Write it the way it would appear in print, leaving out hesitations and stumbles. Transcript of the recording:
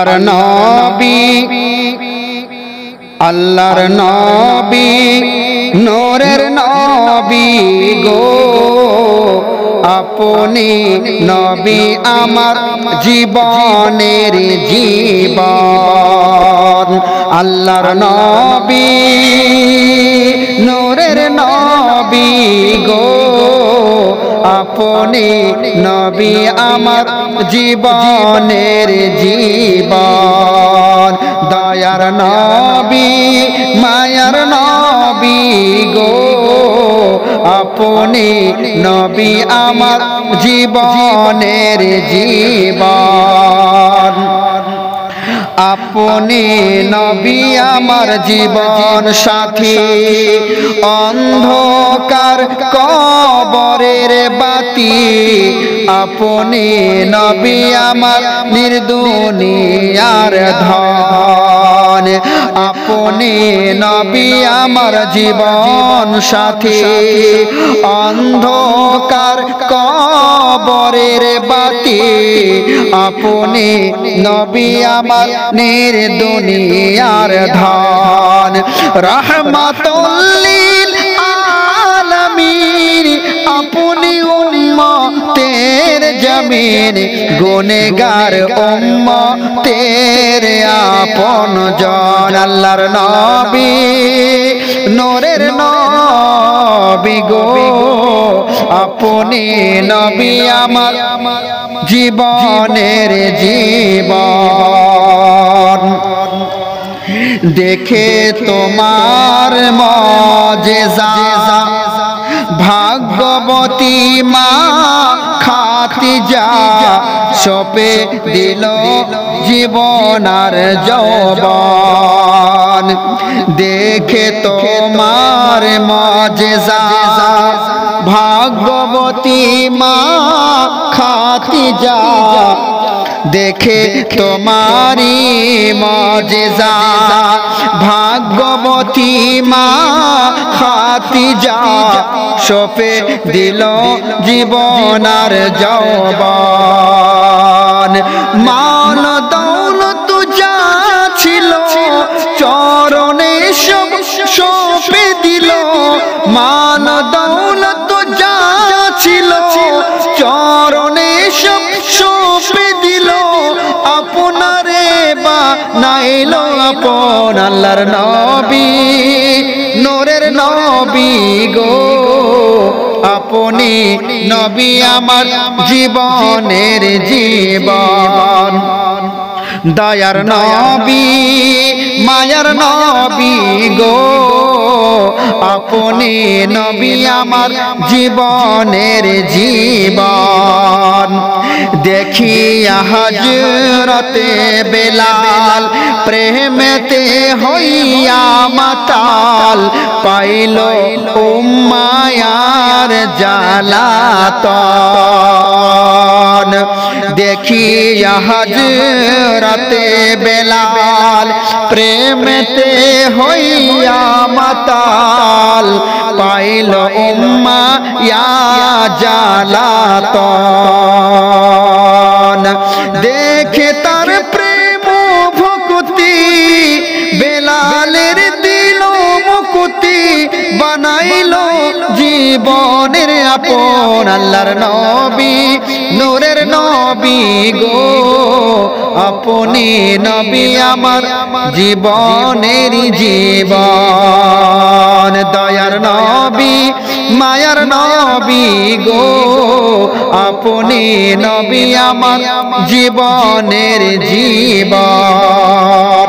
আল্লাহর নবী আল্লাহর নবী নূরের নবী গো আপনি নবী আমার জীবনের জীবন আল্লাহর নবী নূরের নবী গো আপনি নবী আমার জীবনের জীবন দয়ার নবী মায়ার নবী গো আপনি নবী আমার জীবনের জীবন আপনি নবী আমার জীবন সাথী অন্ধকার কবরের বাতি আপনি নবী আমার নির্দুনিয়ার ধন আপনি নবী আমার জীবন সাথী অন্ধকার কবরের বাতি আপনি নবী আমার নির্দুনিয়ার ধন রহমাতুল লিল আলামিন আপনি উম্মতের জমিন গুনেগার উম্মতের আপন জন আল্লাহর নবী নূরের নবী গো আপনি নবী আমার জীবনের জীবন দেখে তোমার মুজিজা ভাগ্যবতী মা খাদিজা সপে দিল জীবন আর যৌবন দেখে তোমার মুজিজা ভাগ্যবতী মা খাদিজা দেখে তোমারি মুজিজা ভাগ্যবতী মা খাদিজা সপে দিল জীবন আর যৌবন মাল দৌলত যা ছিল চরণে সব সপে দিল মাল দৌলত যা ছিল চরণে সব সপে দিল আপনারে বানাইল আপন আল্লাহর নবী নূরের নবী গো আপনি নবী আমার জীবনের জীবন দয়ার নবী মায়ার নবী গো আপনি নবী আমার জীবনের জীবন দেখিয়া হযরতে বেলাল প্রেমেতে হইয়া মাতাল পাইল উম্মায়ার জালাতন দেখিয়া হযরতে বেলাল প্রেমেতে হইয়া মাতাল পাইল উম্মায়া জালাতন দেখে তার প্রেম ভক্তি বেলালের দিল মুকুতি বানাইল জীবনের আপন আল্লাহর নবী নূরের নবী গো আপনি নবী আমার জীবনের জীবন দয়ার নবী মায়ার নবী গো আপনি নবী আমার জীবনের জীবন